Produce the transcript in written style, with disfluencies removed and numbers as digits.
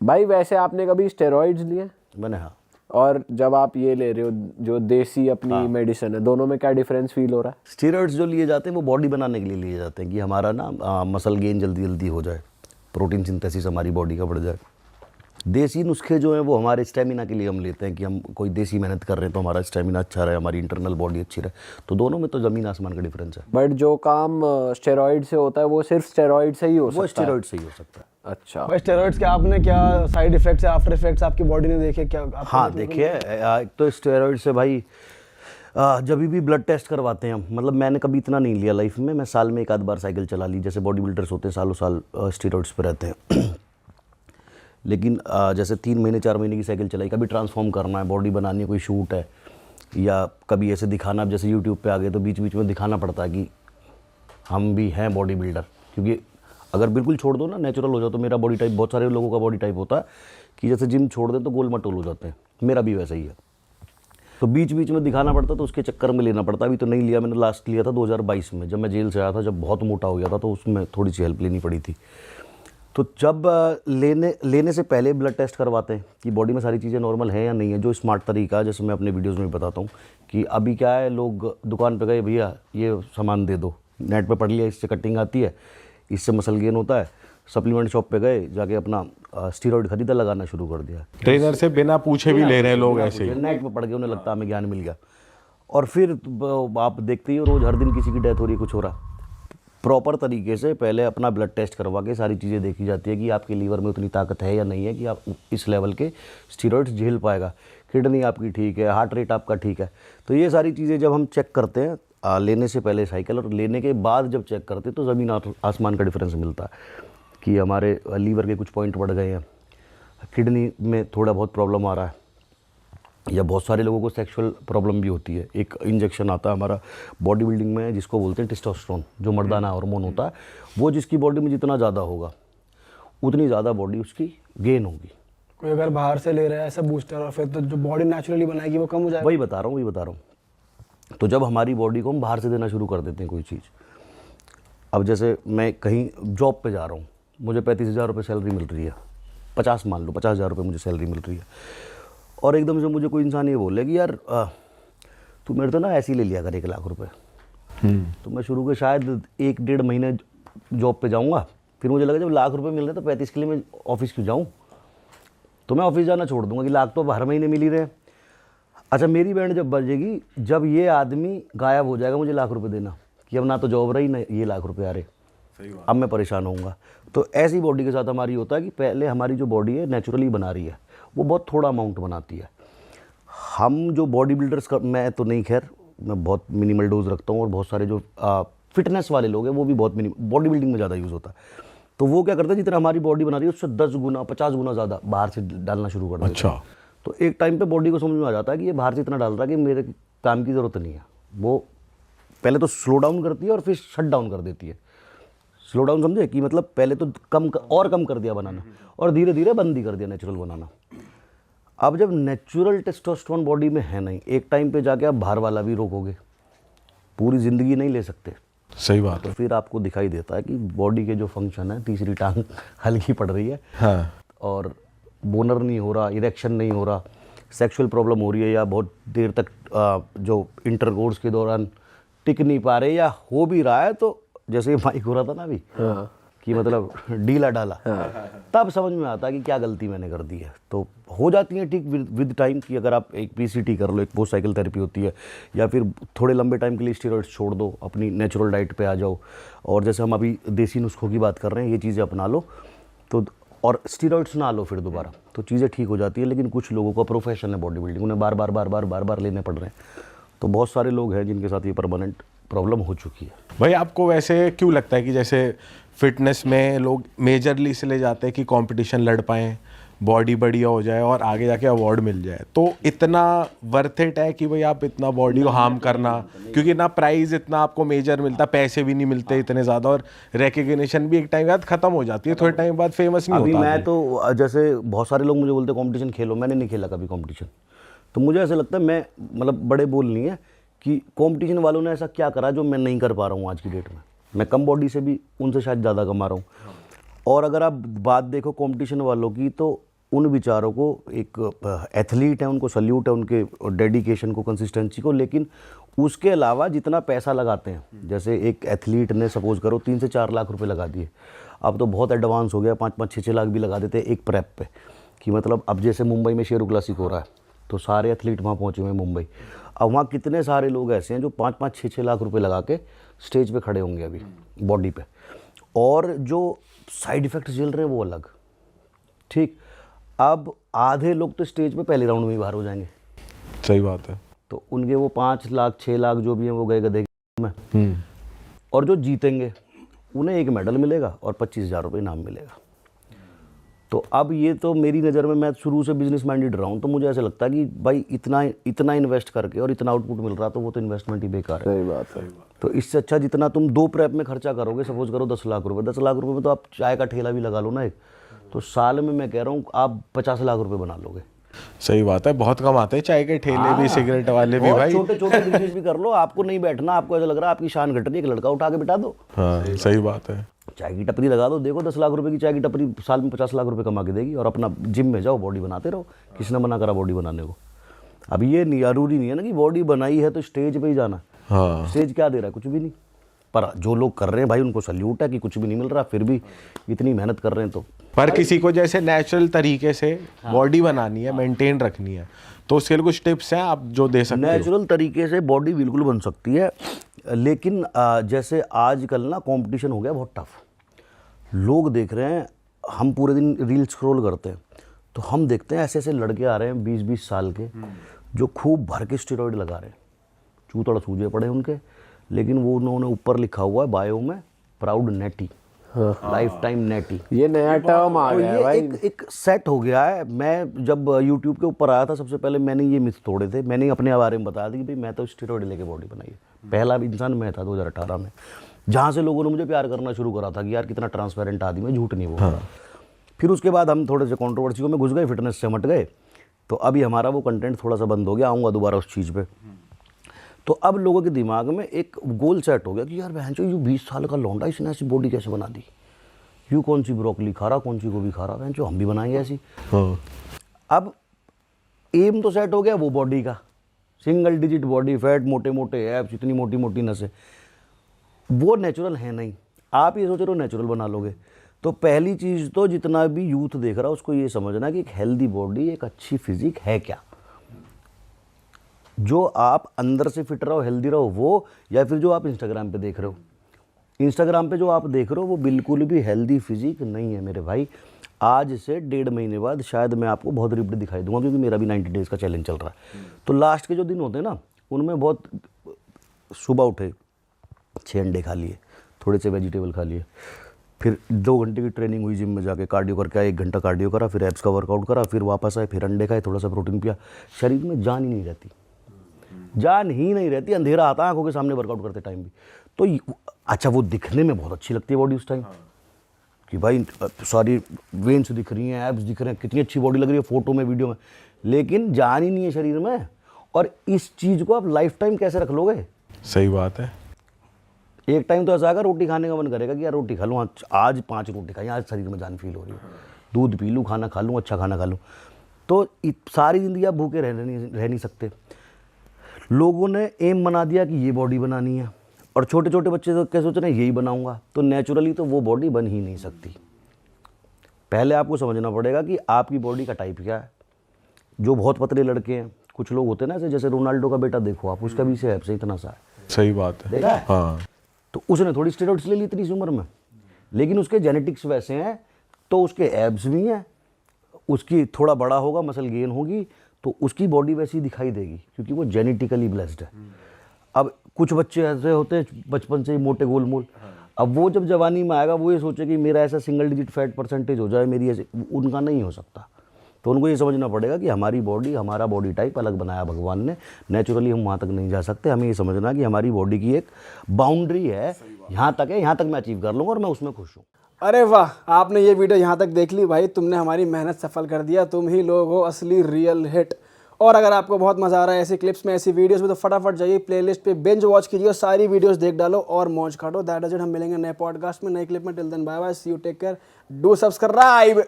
भाई वैसे आपने कभी स्टेरॉइड्स लिए? मैंने, हाँ। और जब आप ये ले रहे हो जो देसी अपनी मेडिसिन है, दोनों में क्या डिफरेंस फील हो रहा है? स्टीरॉइड्स जो लिए जाते हैं वो बॉडी बनाने के लिए लिए जाते हैं कि हमारा ना मसल गेन जल्दी जल्दी हो जाए, प्रोटीन सिंथेसिस हमारी बॉडी का बढ़ जाए। देसी नुस्खे जो हैं वो हमारे स्टेमिना के लिए हम लेते हैं कि हम कोई देसी मेहनत कर रहे हैं तो हमारा स्टेमिना अच्छा रहे, हमारी इंटरनल बॉडी अच्छी रहे। तो दोनों में तो ज़मीन आसमान का डिफरेंस है। बट जो काम स्टेरॉइड से होता है वो सिर्फ स्टेरॉइड से ही हो सकता है? वो स्टेरॉइड से ही हो सकता है। अच्छा भाई स्टेरॉइड्स के आपने क्या साइड इफेक्ट्स या आफ्टर इफेक्ट्स आपकी बॉडी ने देखे क्या? हाँ देखिए, एक तो स्टेरॉइड से भाई जब भी ब्लड टेस्ट करवाते हैं हम, मतलब मैंने कभी इतना नहीं लिया लाइफ में, मैं साल में एक आध बार साइकिल चला ली, जैसे बॉडी बिल्डर्स होते हैं सालों साल स्टेरॉइड्स पे रहते हैं। लेकिन जैसे 3 महीने 4 महीने की साइकिल चलाई, कभी ट्रांसफॉर्म करना है, बॉडी बनानी है, कोई शूट है, या कभी ऐसे दिखाना, जैसे यूट्यूब पे आ गए तो बीच बीच में दिखाना पड़ता है कि हम भी हैं बॉडी बिल्डर। क्योंकि अगर बिल्कुल छोड़ दो ना, नेचुरल हो जाओ, तो मेरा बॉडी टाइप, बहुत सारे लोगों का बॉडी टाइप होता है कि जैसे जिम छोड़ दें तो गोल मटोल हो जाते हैं, मेरा भी वैसा ही है। तो बीच बीच में दिखाना पड़ता, तो उसके चक्कर में लेना पड़ता। अभी तो नहीं लिया मैंने, लास्ट लिया था 2022 में, जब मैं जेल से आया था, जब बहुत मोटा हो गया था, तो उसमें थोड़ी सी हेल्प लेनी पड़ी थी। तो जब लेने से पहले ब्लड टेस्ट करवाते हैं कि बॉडी में सारी चीज़ें नॉर्मल हैं या नहीं है, जो स्मार्ट तरीका, जैसे मैं अपने वीडियोस में बताता हूँ कि अभी क्या है, लोग दुकान पे गए, भैया ये सामान दे दो, नेट पे पढ़ लिया इससे कटिंग आती है, इससे मसल गेन होता है, सप्लीमेंट शॉप पे गए, जाके अपना स्टीरॉइड खरीदा, लगाना शुरू कर दिया। ट्रेनर से बिना पूछे भी ले रहे हैं लोग ऐसे ही, नेट पे पढ़ के उन्हें लगता है हमें ज्ञान मिल गया। और फिर आप देखते ही हो रोज़ हर दिन किसी की डेथ हो रही है, कुछ हो रहा। प्रॉपर तरीके से पहले अपना ब्लड टेस्ट करवा के सारी चीज़ें देखी जाती है कि आपके लीवर में उतनी ताकत है या नहीं है कि आप इस लेवल के स्टीरॉइड्स झेल पाएगा, किडनी आपकी ठीक है, हार्ट रेट आपका ठीक है। तो ये सारी चीज़ें जब हम चेक करते हैं लेने से पहले साइकिल, और लेने के बाद जब चेक करते हैं, तो ज़मीन आसमान का डिफरेंस मिलता है कि हमारे लीवर के कुछ पॉइंट बढ़ गए हैं, किडनी में थोड़ा बहुत प्रॉब्लम आ रहा है, या बहुत सारे लोगों को सेक्सुअल प्रॉब्लम भी होती है। एक इंजेक्शन आता है हमारा बॉडी बिल्डिंग में, जिसको बोलते हैं टेस्टोस्टेरोन, जो मर्दाना हार्मोन होता है, वो जिसकी बॉडी में जितना ज़्यादा होगा उतनी ज़्यादा बॉडी उसकी गेन होगी। कोई अगर बाहर से ले रहा है ऐसा बूस्टर, और फिर तो जो बॉडी नेचुरली बनाएगी वो कम हो जाएगा। वही बता रहा हूँ। तो जब हमारी बॉडी को हम बाहर से देना शुरू कर देते हैं कोई चीज़, अब जैसे मैं कहीं जॉब पे जा रहा हूँ, मुझे 35,000 रुपये सैलरी मिल रही है, 50 मान लो, 50,000 रुपये मुझे सैलरी मिल रही है, और एकदम से मुझे कोई इंसान ये बोले कि यार तू मेरे तो ना ऐसे ही ले लिया कर 1 लाख रुपए। तो मैं शुरू के शायद 1-1.5 महीने जॉब पे जाऊंगा, फिर मुझे लगा जब लाख रुपए मिल रहे तो 35 के लिए मैं ऑफिस क्यों जाऊं, तो मैं ऑफिस जाना छोड़ दूंगा कि लाख तो हर महीने मिल ही रहे। अच्छा, मेरी बैंड जब बजेगी, जब ये आदमी गायब हो जाएगा, मुझे लाख रुपये देना, कि अब ना तो जॉब रही, ना ये लाख रुपये आ रहे, अब मैं परेशान होऊंगा। तो ऐसी बॉडी के साथ हमारी होता है कि पहले हमारी जो बॉडी है नेचुरली बना रही है, वो बहुत थोड़ा अमाउंट बनाती है। हम जो बॉडी बिल्डर्स का, मैं तो नहीं, खैर मैं बहुत मिनिमल डोज रखता हूँ, और बहुत सारे जो फिटनेस वाले लोग हैं वो भी बहुत बॉडी बिल्डिंग में ज़्यादा यूज़ होता है। तो वो क्या करते हैं, जितना हमारी बॉडी बना रही है उससे 10 गुना 50 गुना ज़्यादा बाहर से डालना शुरू कर देते हैं। अच्छा। तो एक टाइम पे बॉडी को समझ में आ जाता है कि ये बाहर से इतना डाल रहा है कि मेरे काम की ज़रूरत नहीं है। वो पहले तो स्लो डाउन करती है और फिर शट डाउन कर देती है। स्लो डाउन समझे कि मतलब पहले तो कम कर दिया बनाना, और धीरे धीरे बंद ही कर दिया नेचुरल बनाना। अब जब नेचुरल टेस्टोस्टेरोन बॉडी में है नहीं, एक टाइम पे जाके आप बाहर वाला भी रोकोगे, पूरी ज़िंदगी नहीं ले सकते। सही बात तो है। फिर आपको दिखाई देता है कि बॉडी के जो फंक्शन है, तीसरी टांग हल्की पड़ रही है, हाँ। और बोनर नहीं हो रहा, इरेक्शन नहीं हो रहा, सेक्सुअल प्रॉब्लम हो रही है, या बहुत देर तक जो इंटरकोर्स के दौरान टिक नहीं पा रहे, या हो भी रहा है तो जैसे माइक हो रहा था ना अभी, कि मतलब ढीला डाला, तब समझ में आता है कि क्या गलती मैंने कर दी है। तो हो जाती है ठीक विद टाइम, कि अगर आप एक पीसीटी कर लो, एक पोस्ट साइकिल थेरेपी होती है, या फिर थोड़े लंबे टाइम के लिए स्टेरॉइड्स छोड़ दो, अपनी नेचुरल डाइट पे आ जाओ, और जैसे हम अभी देसी नुस्खों की बात कर रहे हैं, ये चीज़ें अपना लो, तो और स्टेरॉइड्स ना लो फिर दोबारा, तो चीज़ें ठीक हो जाती है। लेकिन कुछ लोगों का प्रोफेशन है बॉडी बिल्डिंग, उन्हें बार बार लेने पड़ रहे हैं। तो बहुत सारे लोग हैं जिनके साथ ये परमानेंट प्रॉब्लम हो चुकी है। भाई आपको वैसे क्यों लगता है कि जैसे फिटनेस में लोग मेजरली इसलिए जाते हैं कि कंपटीशन लड़ पाएँ, बॉडी बढ़िया हो जाए और आगे जाके अवार्ड मिल जाए, तो इतना वर्थ इट है कि भाई आप इतना बॉडी को हार्म करना, क्योंकि ना प्राइज़ इतना आपको मेजर मिलता, पैसे भी नहीं मिलते इतने ज़्यादा, और रिकग्निशन भी एक टाइम बाद ख़त्म हो जाती है, थोड़े टाइम बाद फेमस नहीं अभी होता। मैं तो जैसे बहुत सारे लोग मुझे बोलते हैं कंपटीशन खेलो, मैंने नहीं खेला कभी कंपटीशन। तो मुझे ऐसा लगता है, मैं मतलब बड़े बोल नहीं है कि कंपटीशन वालों ने ऐसा क्या करा जो मैं नहीं कर पा रहा हूँ आज की डेट में। मैं कम बॉडी से भी उनसे शायद ज़्यादा कमा रहा हूँ। और अगर आप बात देखो कंपटीशन वालों की, तो उन बेचारों को, एक एथलीट है, उनको सल्यूट है उनके डेडिकेशन को, कंसिस्टेंसी को। लेकिन उसके अलावा जितना पैसा लगाते हैं, जैसे एक एथलीट ने सपोज करो 3 से 4 लाख रुपए लगा दिए, अब तो बहुत एडवांस हो गया, 5-5, 6-6 लाख भी लगा देते हैं एक प्रेप पे। कि मतलब अब जैसे मुंबई में शेरू क्लासिक हो रहा है, तो सारे एथलीट वहाँ पहुँचे हुए हैं मुंबई। अब वहाँ कितने सारे लोग ऐसे हैं जो 5-5, 6-6 लाख रुपए लगा के स्टेज पे खड़े होंगे अभी बॉडी पे, और जो साइड इफ़ेक्ट्स झेल रहे हैं वो अलग। ठीक, अब आधे लोग तो स्टेज पे पहले राउंड में ही बाहर हो जाएंगे। सही बात है। तो उनके वो 5 लाख 6 लाख जो भी हैं वो गए गधे में। और जो जीतेंगे उन्हें एक मेडल मिलेगा और 25,000 रुपये इनाम मिलेगा। तो अब ये तो मेरी नज़र में, मैं शुरू से बिजनेस माइंडेड रहा हूँ, तो मुझे ऐसा लगता है कि भाई इतना इन्वेस्ट करके और इतना आउटपुट मिल रहा, तो वो तो इन्वेस्टमेंट ही बेकार है। सही बात है। तो इससे अच्छा जितना तुम 2 प्रेप में खर्चा करोगे, सपोज करो 10 लाख रुपए, 10 लाख रुपए में तो आप चाय का ठेला भी लगा लो ना एक, तो साल में मैं कह रहा हूँ आप 50 लाख रुपए बना लोगे। सही बात है, बहुत कमाते हैं चाय के ठेले भी, सिगरेट वाले भी और भाई। छोटे छोटे बिजनेस भी कर लो, आपको नहीं बैठना, आपको ऐसा लग रहा है आपकी शान घट रही है, एक लड़का उठा के बिठा दो, हाँ सही बात है। चाय की टपरी लगा दो, देखो 10 लाख रुपए की चाय की टपरी साल में 50 लाख रुपए कमा के देगी, और अपना जिम में जाओ, बॉडी बनाते रहो। किसने मना करा बॉडी बनाने को? अब ये जरूरी नहीं है ना कि बॉडी बनाई है तो स्टेज पे ही जाना। हाँ स्टेज क्या दे रहा है? कुछ भी नहीं। पर जो लोग कर रहे हैं भाई उनको सल्यूट है कि कुछ भी नहीं मिल रहा, फिर भी इतनी मेहनत कर रहे हैं। तो पर किसी को जैसे नेचुरल तरीके से बॉडी बनानी है, मेंटेन रखनी है, तो उसके लिए कुछ टिप्स हैं आप जो दे सकते हो? नेचुरल तरीके से बॉडी बिल्कुल बन सकती है, लेकिन जैसे आजकल ना कंपटीशन हो गया बहुत टफ। लोग देख रहे हैं, हम पूरे दिन रील स्क्रॉल करते हैं, तो हम देखते हैं ऐसे ऐसे लड़के आ रहे हैं 20-20 साल के, जो खूब भर के स्टेरॉइड लगा रहे हैं, चूतड़ सूजे पड़े उनके, लेकिन वो उन्होंने ऊपर लिखा हुआ है बायो में, प्राउड नेटी, लाइफ टाइम नेटी। ये नया टर्म आ तो गया है ये भाई। एक सेट हो गया है। मैं जब यूट्यूब के ऊपर आया था सबसे पहले मैंने ये मिथ तोड़े थे, मैंने अपने बारे में बताया था कि भाई मैं तो स्टेरॉइड लेके बॉडी बनाई है। पहला इंसान मैं था 2018 में, जहाँ से लोगों ने मुझे प्यार करना शुरू करा था कि यार कितना ट्रांसपेरेंट आदमी है, झूठ नहीं बोल रहा। फिर उसके बाद हम थोड़े से कंट्रोवर्सियों में घुस गए, फिटनेस से हट गए, तो अभी हमारा वो कंटेंट थोड़ा सा बंद हो गया। आऊँगा दोबारा उस चीज़ पे। तो अब लोगों के दिमाग में एक गोल सेट हो गया कि यार बहन चो, ये 20 साल का लौंडा इसने ऐसी बॉडी कैसे बना दी, यूँ कौन सी ब्रोकली खा रहा, कौन सी गोभी खा रहा, बहन चो हम भी बनाएंगे ऐसी। अब एम तो सेट हो गया वो बॉडी का, सिंगल डिजिट बॉडी फैट, मोटे मोटे एब्स, इतनी मोटी मोटी नसें, वो नेचुरल है नहीं। आप ये सोच रहे हो नेचुरल बना लोगे। तो पहली चीज़ तो जितना भी यूथ देख रहा है उसको ये समझना कि एक हेल्दी बॉडी, एक अच्छी फिजिक है क्या। जो आप अंदर से फिट रहो, हेल्दी रहो वो, या फिर जो आप इंस्टाग्राम पे देख रहे हो। इंस्टाग्राम पे जो आप देख रहे हो वो बिल्कुल भी हेल्दी फिजिक नहीं है मेरे भाई। आज से 1.5 महीने बाद शायद मैं आपको बहुत रिप्ड दिखाई दूंगा, क्योंकि मेरा भी 90 डेज़ का चैलेंज चल रहा है। तो लास्ट के जो दिन होते हैं ना, उनमें बहुत सुबह उठे 6 अंडे खा लिए, थोड़े से वेजिटेबल खा लिए, फिर 2 घंटे की ट्रेनिंग हुई, जिम में जाके कार्डियो करके आए, 1 घंटा कार्डियो करा, फिर एब्स का वर्कआउट करा, फिर वापस आए, फिर अंडे खाए, थोड़ा सा प्रोटीन पिया। शरीर में जान ही नहीं रहती, जान ही नहीं रहती, अंधेरा आता है आंखों के सामने वर्कआउट करते टाइम भी। तो अच्छा वो दिखने में बहुत अच्छी लगती है बॉडी उस टाइम, कि भाई सारी वेन्स दिख रही हैं, एब्स दिख रहे हैं, कितनी अच्छी बॉडी लग रही है फोटो में, वीडियो में, लेकिन जान ही नहीं है शरीर में। और इस चीज़ को आप लाइफ टाइम कैसे रख लोगे? सही बात है। एक टाइम तो ऐसा आएगा रोटी खाने का मन करेगा कि यार रोटी खा लूँ, आज 5 रोटी खाई, आज शरीर में जान फील हो रही है, दूध पी लूँ, खाना खा लूँ, अच्छा खाना खा लूँ। तो सारी ज़िंदगी आप भूखे रह नहीं सकते। लोगों ने एम बना दिया कि ये बॉडी बनानी है, और छोटे छोटे बच्चे तो क्या सोच रहे हैं यही बनाऊंगा, तो नेचुरली तो वो बॉडी बन ही नहीं सकती। पहले आपको समझना पड़ेगा कि आपकी बॉडी का टाइप क्या है। जो बहुत पतले लड़के हैं, कुछ लोग होते हैं ना ऐसे, जैसे रोनाल्डो का बेटा देखो आप, उसका भी से इतना सा है। सही बात है। देखा है? हाँ। तो उसने थोड़ी स्टेरॉइड्स ले ली इतनी सी उम्र में, लेकिन उसके जेनेटिक्स वैसे हैं, तो उसके एब्स भी हैं, उसकी थोड़ा बड़ा होगा, मसल गेन होगी, तो उसकी बॉडी वैसी दिखाई देगी, क्योंकि वो जेनेटिकली ब्लेस्ड है। अब कुछ बच्चे ऐसे होते हैं बचपन से ही मोटे गोलमोल, अब वो जब जवानी में आएगा वो ये सोचे कि मेरा ऐसा सिंगल डिजिट फैट परसेंटेज हो जाए, मेरी ऐसे, उनका नहीं हो सकता। तो उनको ये समझना पड़ेगा कि हमारी बॉडी, हमारा बॉडी टाइप अलग बनाया भगवान ने, नेचुरली हम वहाँ तक नहीं जा सकते। हमें ये समझना कि हमारी बॉडी की एक बाउंड्री है, यहाँ तक है, यहाँ तक मैं अचीव कर लूँगा और मैं उसमें खुश हूँ। अरे वाह, आपने ये वीडियो यहाँ तक देख ली भाई, तुमने हमारी मेहनत सफल कर दिया। तुम ही लोग हो असली रियल हिट। और अगर आपको बहुत मज़ा आ रहा है ऐसी क्लिप्स में, ऐसी वीडियोस में, तो फटाफट जाइए प्लेलिस्ट पे, बिंज वॉच कीजिए और सारी वीडियोस देख डालो और मौज काटो। That is it. हम मिलेंगे नए पॉडकास्ट में, नए क्लिप में। Till then bye bye, see you, take care, do subscribe.